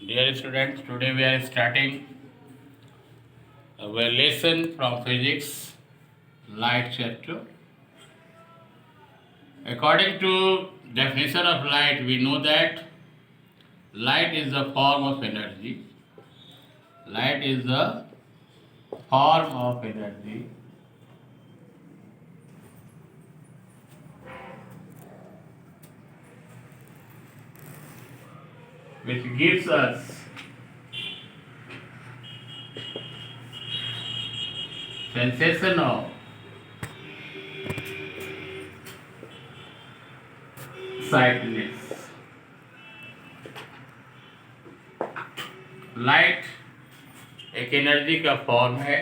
Dear students, today we are starting our lesson from physics, light chapter. According to definition of light, we know that light is a form of energy. Light is a form of energy which gives us sensation of sightness. Light एक energy का form है.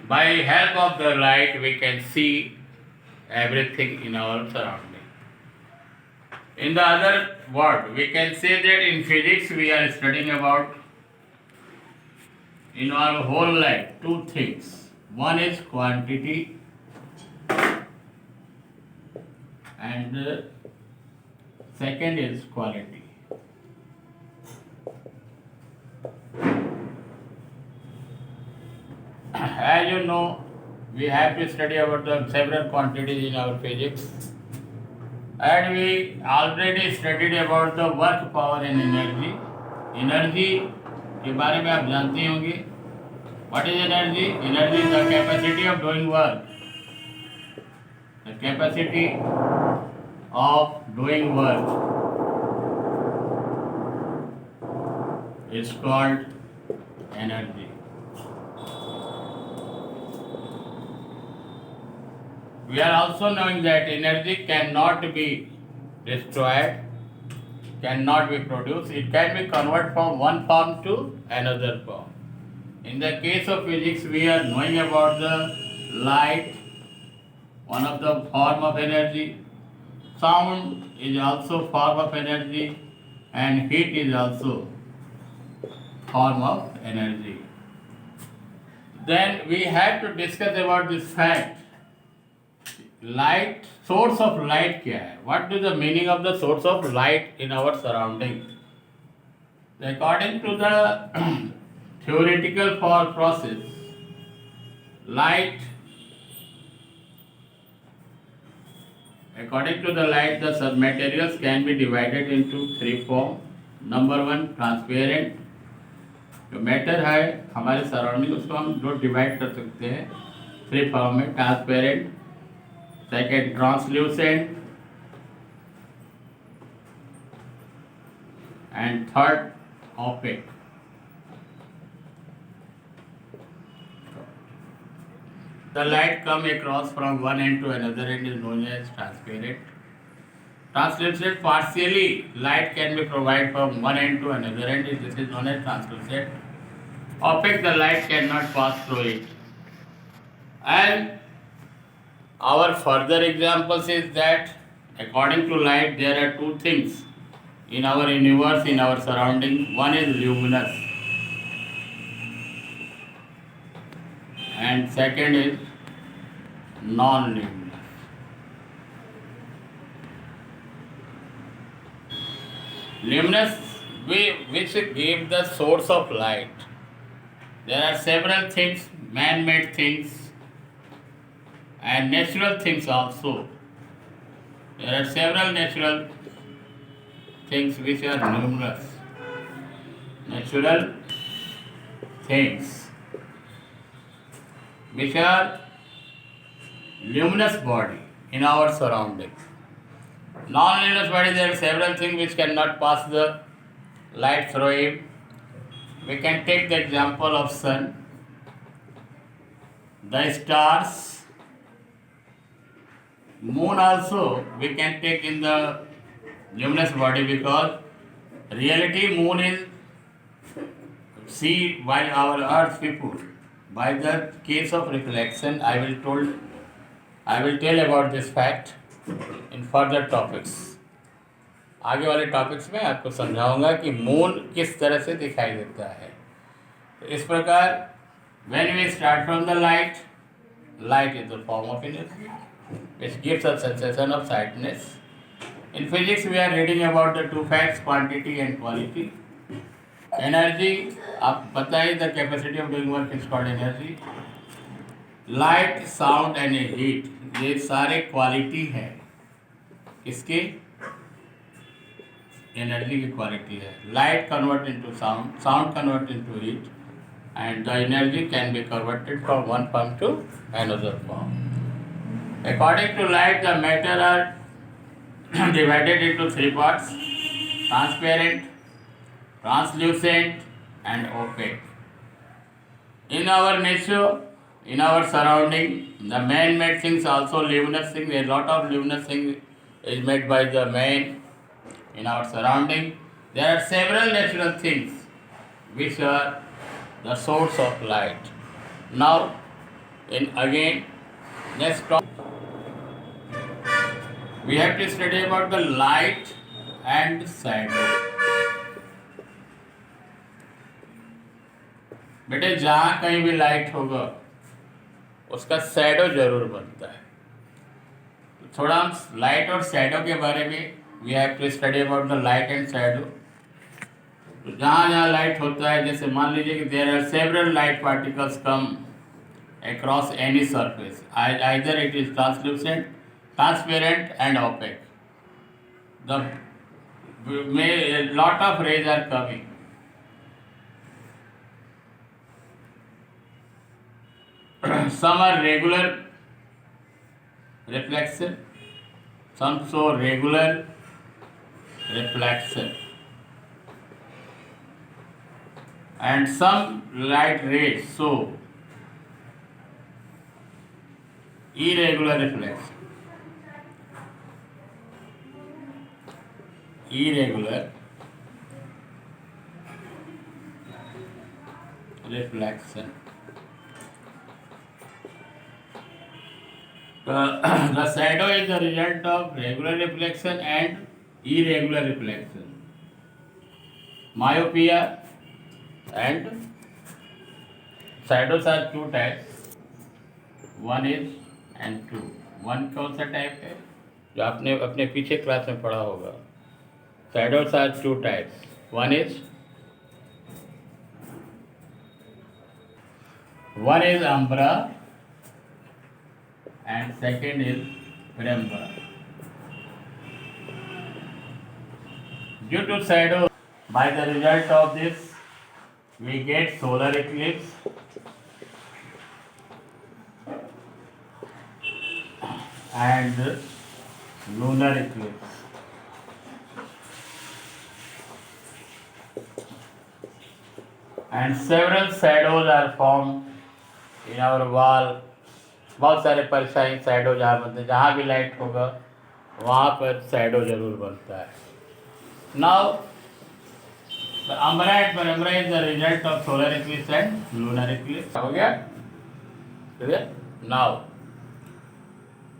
By help of the light we can see everything in our surrounding. In the other word, we can say that in physics we are studying about in our whole life two things. One is quantity and the second is quality. As you know, we have to study about the several quantities in our physics, and we already studied about the work, power and energy. Energy के बारे में आप जानते होंगे. What is energy? Energy is the capacity of doing work. The capacity of doing work is called energy. We are also knowing that energy cannot be destroyed, cannot be produced. It can be converted from one form to another form. In the case of physics, we are knowing about the light, one of the form of energy. Sound is also form of energy, and heat is also form of energy. Then we have to discuss about this fact. Light, source of light क्या है? What is the meaning of the source of light in our surrounding? According to the theoretical process, light, according to the light, the submaterials can be divided into three forms. Number one, transparent. जो matter है हमारे surrounding उसको हम दो divide कर सकते हैं three form में. Transparent, second translucent, and third opaque. The light come across from one end to another end is known as transparent. Translucent, partially light can be provided from one end to another end. This is known as translucent. Opaque, the light cannot pass through it. And our further examples is that according to light there are two things in our universe, in our surrounding. One is luminous and second is non-luminous. Luminous, which give the source of light. There are several things, man-made things and natural things also. There are several natural things which are numerous. Natural things which are luminous body in our surroundings. Non-luminous body, there are several things which cannot pass the light through it. We can take the example of sun, the stars, moon also we can take in the luminous body, because reality moon is seen by our earth people. By the case of reflection, I will tell about this fact in further topics. आगे वाले topics में आपको समझाऊंगा कि moon किस तरह से दिखाई देता है. तो इस प्रकार when we start from the light, light is the form of energy which gives us sensation of sightness. In physics, we are reading about the two facts, quantity and quality. Energy, आप बताइए, the capacity of doing work is called energy. Light, sound and heat, ये सारे quality है किसके? Energy की quality है। Light convert into sound, sound convert into heat, and the energy can be converted from one form to another form. According to light, the matter are divided into three parts: transparent, translucent, and opaque. In our nature, in our surrounding, the man-made things, also luminous things, a lot of luminous things is made by the man in our surrounding. There are several natural things which are the source of light. Now, in again, next talk, we have to study about the light and shadow. बेटे, जहाँ कहीं भी light होगा उसका shadow जरूर बनता है। तो थोड़ा हम लाइट और शैडो के बारे में, we have to study about the light and shadow. जहाँ जहाँ लाइट होता है, जैसे मान लीजिए कि there are several light particles come across any surface, either it is translucent, transparent and opaque. The a lot of rays are coming. Some are regular reflection, some show regular reflection, and some light rays show irregular reflection. Irregular reflection. The shadow is the result of regular reflection and irregular reflection. Myopia and shadows are two types. One is and two. One कौन सा type है जो आपने अपने पीछे class में पढ़ा होगा? Shadows are two types, one is umbra and second is penumbra. Due to shadow, by the result of this we get solar eclipse and lunar eclipse. And several shadows are formed in our wall. बहुत सारे परछाई shadow जहाँ बनते हैं, जहाँ भी light होगा वहाँ पर शैडो जरूर बनता है। Now, the umbra and penumbra is the result of solar eclipse and lunar eclipse. हो गया? clear? Now,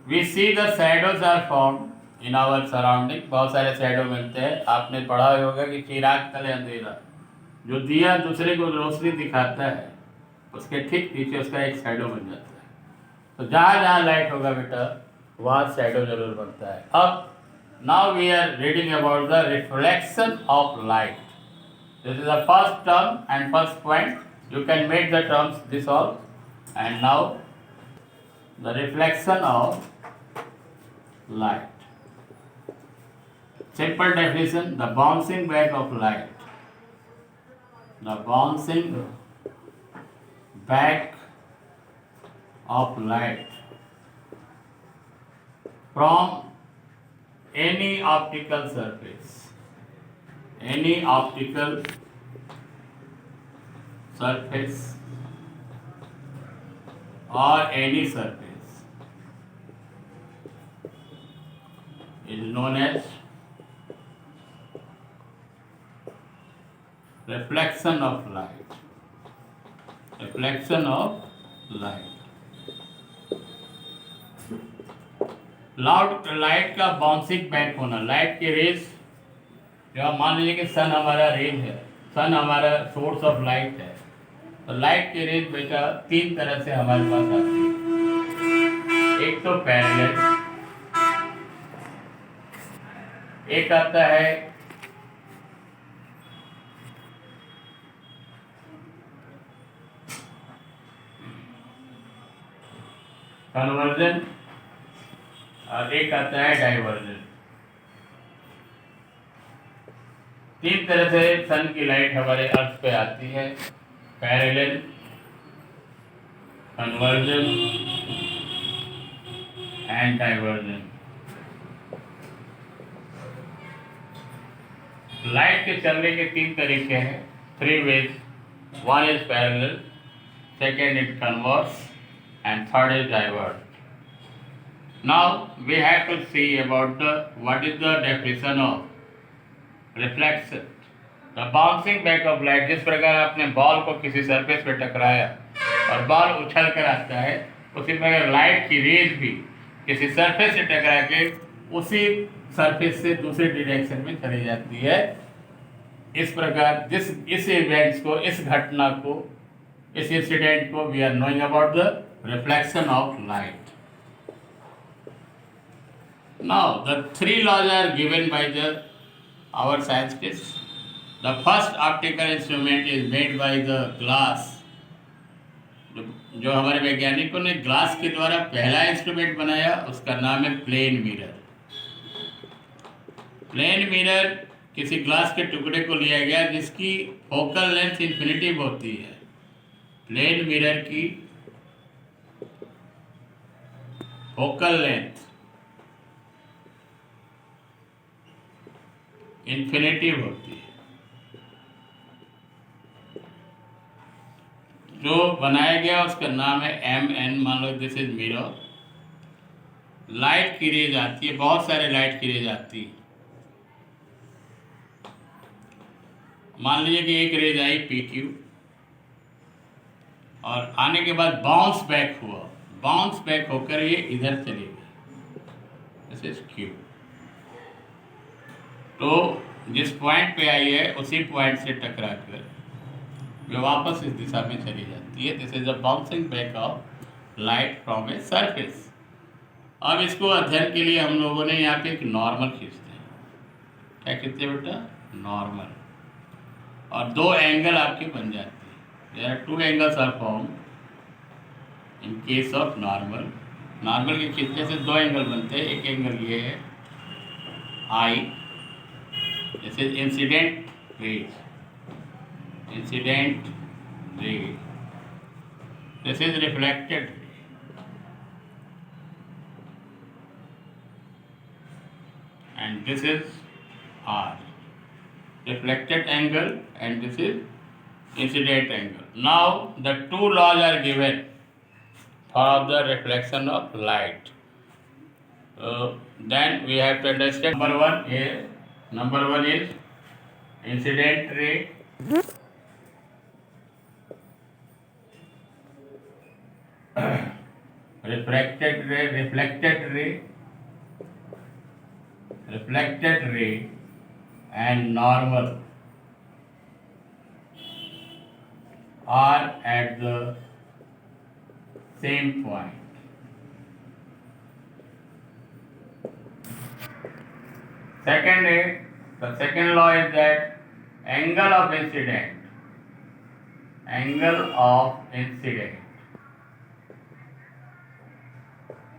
we see the shadows are formed in our surrounding. बहुत सारे शैडो मिलते हैं। आपने पढ़ा होगा कि चिराग तले अंधेरा, जो दिया दूसरे को रोशनी दिखाता है, उसके ठीक पीछे उसका एक शैडो बन जाता है। तो जहाँ जहाँ लाइट होगा बेटा वहाँ शैडो जरूर बनता है। अब now we are reading about the reflection of light. This is the first term and first point. You can make the terms this all. And now the reflection of light. Simple definition: the bouncing back of light. The bouncing back of light from any optical surface. Any optical surface or any surface is known as reflection of light. Reflection of light. Light का bouncing back होना, light के race, जब मान लीजिए कि सन हमारा raise है, सन हमारा सोर्स ऑफ लाइट है, तो लाइट के रेज बेटा तीन तरह से हमारे पास आती है। एक तो पैरेलल, एक आता है कन्वर्जन और एक आता है डाइवर्जन। तीन तरह से सन की लाइट हमारे अर्थ पे आती है, parallel, conversion and diversion. Light के चलने के तीन तरीके हैं, three ways. One is parallel, second it converts, and third is divert. Now we have to see about what is the definition of reflection. The bouncing back of light, जिस प्रकार आपने ball को किसी सरफेस पे टकराया और ball उछल कर आता है, उसी प्रकार लाइट की रेज भी किसी सरफेस से टकरा के उसी सरफेस से दूसरे डायरेक्शन में चली जाती है। इस प्रकार इस इवेंट्स को, इस घटना को, इस इंसिडेंट को we are knowing about the reflection of light. Now the three laws are given by the our scientist. The first optical instrument is made by the glass. जो हमारे वैज्ञानिकों ने ग्लास के द्वारा पहला इंस्ट्रूमेंट बनाया, उसका नाम है प्लेन मिरर। प्लेन मिरर किसी ग्लास के टुकड़े को लिया गया जिसकी फोकल लेंथ इन्फिनिटी होती है। प्लेन मिरर की फोकल लेंथ इन्फिनिटिव होती है। जो बनाया गया उसका नाम है MN। मान लो दिस इज मिरर। लाइट की रेज आती है, बहुत सारे लाइट की रेज आती है। मान लीजिए कि एक रेज आई PQ और आने के बाद बाउंस बैक हुआ, बाउंस बैक होकर ये इधर चली गई, दिस इज Q। तो जिस पॉइंट पे आई है उसी पॉइंट से टकरा कर वे वापस इस दिशा में चली जाती है। This is a bouncing back of light from a surface. अब इसको अध्ययन के लिए हम लोगों ने यहाँ पे एक नॉर्मल खींचते हैं। क्या खींचते हैं बेटा? नॉर्मल। और दो एंगल आपके बन जाते हैं। There are two angles are formed in case of normal. Normal के खींचने से दो एंगल बनते हैं। एक एंगल ये है I, this is incident raise, incident ray, this is reflected ray, and this is R, reflected angle, and this is incident angle. Now the two laws are given for the reflection of light. Then we have to understand number one is incident ray, reflected ray and normal are at the same point. Second is, the second law is that angle of incident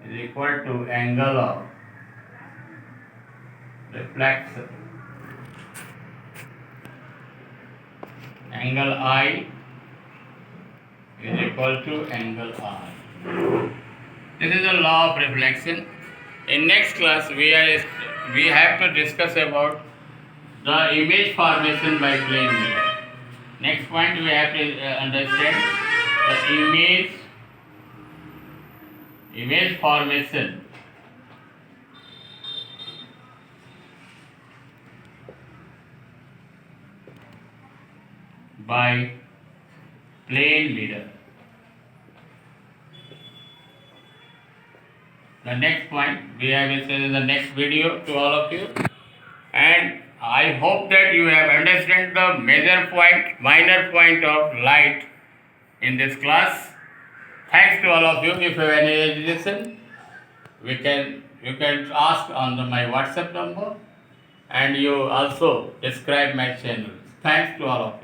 is equal to angle of reflection. Angle I is equal to angle R. This is the law of reflection. In next class we have to discuss about the image formation by plane mirror. Next point we have to understand the image formation by plane mirror. The next point we have is in the next video to all of you, and I hope that you have understood the major point, minor point of light in this class. Thanks to all of you. If you have any suggestion, you can ask on my WhatsApp number, and you also subscribe my channel. Thanks to all of you.